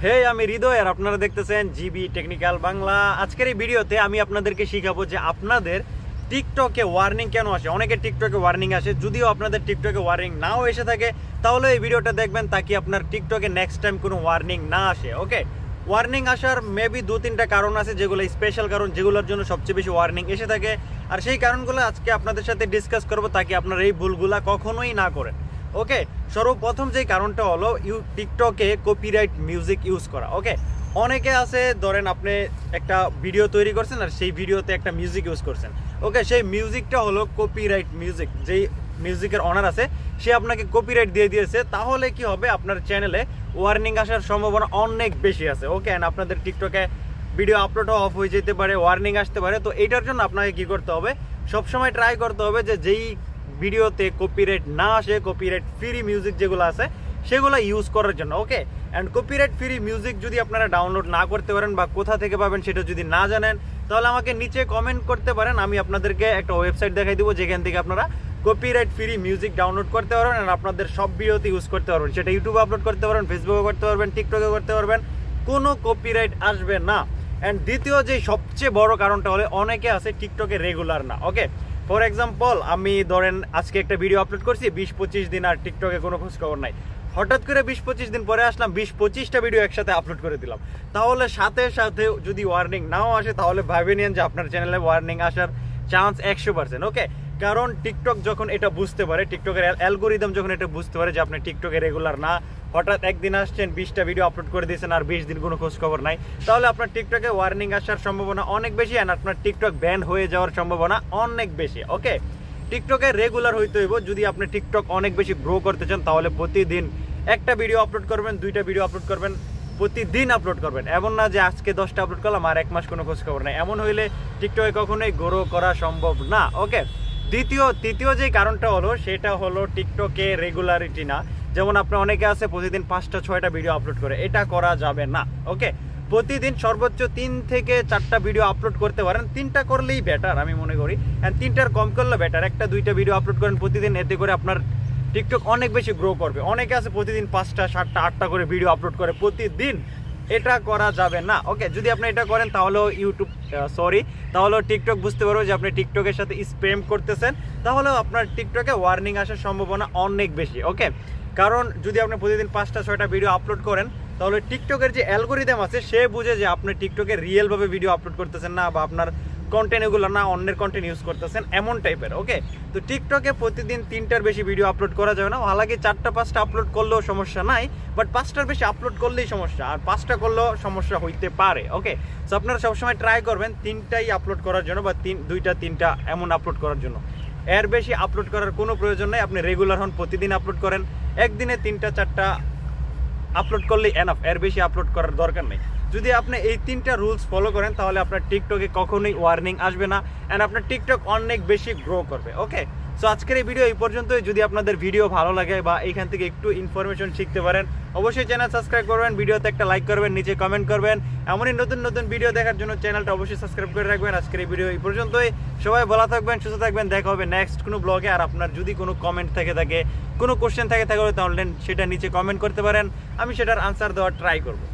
হে আমি হৃদয় আর আপনারা দেখতেছেন জিবি টেকনিক্যাল বাংলা। আজকের এই ভিডিওতে আমি আপনাদেরকে শিখাবো যে আপনাদের টিকটকে ওয়ার্নিং কেন আসে। অনেকের টিকটকে ওয়ার্নিং আসে, যদিও আপনাদের টিকটকে ওয়ার্নিং নাও এসে থাকে তাহলে এই ভিডিওটা দেখবেন তাকে আপনার টিকটকে নেক্সট টাইম কোনো ওয়ার্নিং না আসে। ওকে, ওয়ার্নিং আসার মেবি 2-3টা কারণ আছে, যেগুলো স্পেশাল কারণ, যেগুলোর জন্য সবচেয়ে বেশি ওয়ার্নিং এসে থাকে। আর সেই কারণগুলো আজকে আপনাদের সাথে ডিসকাস করবো তাকে আপনারা এই ভুলগুলা কখনোই না করেন। ওকে, সর্বপ্রথম যে কারণটা হলো টিকটকে কপিরাইট মিউজিক ইউজ করা। ওকে, অনেকে আছে, ধরেন আপনি একটা ভিডিও তৈরি করছেন আর সেই ভিডিওতে একটা মিউজিক ইউজ করছেন। ওকে, সেই মিউজিকটা হলো কপিরাইট মিউজিক। যেই মিউজিকের অনার আছে সে আপনাকে কপিরাইট দিয়ে দিয়েছে, তাহলে কি হবে, আপনার চ্যানেলে ওয়ার্নিং আসার সম্ভাবনা অনেক বেশি আছে। ওকে, অ্যান্ড আপনাদের টিকটকে ভিডিও আপলোড অফ হয়ে যেতে পারে, ওয়ার্নিং আসতে পারে। তো এইটার জন্য আপনাকে কি করতে হবে, সবসময় ট্রাই করতে হবে যে যেই ভিডিওতে কপিরাইট না আসে, কপিরাইট ফ্রি মিউজিক যেগুলো আছে সেগুলো ইউজ করার জন্য। ওকে, অ্যান্ড কপিরাইট ফ্রি মিউজিক যদি আপনারা ডাউনলোড না করতে পারেন বা কোথা থেকে পাবেন সেটা যদি না জানেন, তাহলে আমাকে নিচে কমেন্ট করতে পারেন। আমি আপনাদেরকে একটা ওয়েবসাইট দেখাই দেবো যেখান থেকে আপনারা কপিরাইট ফ্রি মিউজিক ডাউনলোড করতে পারবেন আর আপনাদের সব ভিডিওতে ইউজ করতে পারবেন। সেটা ইউটিউবে আপলোড করতে পারবেন, ফেসবুকে করতে পারবেন, টিকটকে করতে পারবেন, কোনো কপিরাইট আসবে না। অ্যান্ড দ্বিতীয় যে সবচেয়ে বড় কারণটা হলে অনেকে আছে টিকটকে রেগুলার না। ওকে, ফর এক্সাম্পল আমি ধরেন আজকে একটা ভিডিও আপলোড করছি 20-25 দিন আর টিকটকে কোনো খোঁজখবর নাই। হঠাৎ করে 20-25 দিন পরে আসলাম, 20-25টা ভিডিও একসাথে আপলোড করে দিলাম, তাহলে সাথে সাথে যদি ওয়ার্নিং নাও আসে তাহলে ভাবে নিন যে আপনার চ্যানেলে ওয়ার্নিং আসার চান্স 100%। ওকে, কারণ টিকটক যখন এটা বুঝতে পারে, টিকটকের অ্যালগোরিদম যখন এটা বুঝতে পারে যে আপনি টিকটকে রেগুলার না, হঠাৎ একদিন আসছেন 20টা ভিডিও আপলোড করে দিয়েছেন আর 20 দিন কোনো খোঁজখবর নাই, তাহলে আপনার টিকটকে ওয়ার্নিং আসার সম্ভাবনা অনেক বেশি আর আপনার টিকটক ব্যান হয়ে যাওয়ার সম্ভাবনা অনেক বেশি। ওকে, টিকটকে রেগুলার হইতে হইব। যদি আপনি টিকটক অনেক বেশি গ্রো করতে চান তাহলে প্রতিদিন একটা ভিডিও আপলোড করবেন, 2টা ভিডিও আপলোড করবেন, প্রতিদিন আপলোড করবেন। এমন না যে আজকে 10টা আপলোড করলাম আর 1 মাস কোনো খোঁজখবর নাই, এমন হইলে টিকটকে কখনোই গ্রো করা সম্ভব না। ওকে, তৃতীয় যে কারণটা হলো সেটা হলো টিকটকে রেগুলারিটি না। যেমন আপনার অনেকে আছে প্রতিদিন 5টা-6টা ভিডিও আপলোড করে, এটা করা যাবে না। ওকে, প্রতিদিন সর্বোচ্চ 3 থেকে 4টা ভিডিও আপলোড করতে পারেন, 3টা করলেই বেটার আমি মনে করি, অ্যান্ড 3টার কম করলে বেটার। 1টা-2টা ভিডিও আপলোড করেন প্রতিদিন, এতে করে আপনার টিকটক অনেক বেশি গ্রো করবে। অনেকে আছে প্রতিদিন 5টা, 7টা, 8টা করে ভিডিও আপলোড করে প্রতিদিন, এটা করা যাবে না। ওকে, যদি আপনি এটা করেন তাহলেও তাহলেও টিকটক বুঝতে পারবে যে আপনি টিকটকের সাথে স্প্যাম করতেছেন, তাহলেও আপনার টিকটকে ওয়ার্নিং আসার সম্ভাবনা অনেক বেশি। ওকে, কারণ যদি আপনি প্রতিদিন 5টা-6টা ভিডিও আপলোড করেন তাহলে টিকটকের যে অ্যালগোরিদম আছে সে বুঝে যে আপনি টিকটকে রিয়েলভাবে ভিডিও আপলোড করতেছেন না, বা আপনার কন্টেন্ট এগুলো না, অন্যের কন্টেন্ট ইউজ করতেছেন, এমন টাইপের। ওকে, তো টিকটকে প্রতিদিন 3টার বেশি ভিডিও আপলোড করা যাবে না। হালাকি 4টা-5টা আপলোড করলেও সমস্যা নাই, বাট 5টার বেশি আপলোড করলেই সমস্যা, আর 5টা করলেও সমস্যা হইতে পারে। ওকে, তো আপনারা সবসময় ট্রাই করবেন 3টাই আপলোড করার জন্য, বা 2টা-3টা এমন আপলোড করার জন্য। এর বেশি আপলোড করার কোনো প্রয়োজন নেই। আপনি রেগুলার হন, প্রতিদিন আপলোড করেন, একদিনে 3টা-4টা আপলোড করলেই এনাফ, এর বেশি আপলোড করার দরকার নেই। যদি আপনি এই 3টা রুলস ফলো করেন তাহলে আপনার টিকটকে কখনোই ওয়ার্নিং আসবে না, অ্যান্ড আপনার টিকটক অনেক বেশি গ্রো করবে। ওকে, সো আজকের এই ভিডিও এই পর্যন্তই। যদি আপনাদের ভিডিও ভালো লাগে বা এইখান থেকে একটু ইনফরমেশন শিখতে পারেন, অবশ্যই চ্যানেল সাবস্ক্রাইব করবেন, ভিডিওতে একটা লাইক করবেন, নিচে কমেন্ট করবেন। এমনই নতুন নতুন ভিডিও দেখার জন্য চ্যানেলটা অবশ্যই সাবস্ক্রাইব করে রাখবেন। আজকের এই ভিডিও এই পর্যন্তই। সবাই ভালো থাকবেন, সুস্থ থাকবেন, দেখা হবে নেক্সট কোনো ব্লগে। আর আপনার যদি কোনো কমেন্ট থেকে থাকে, কোনো কোশ্চেন থাকে তাহলে সেটা নিচে কমেন্ট করতে পারেন, আমি সেটার আনসার দেওয়ার ট্রাই করবো।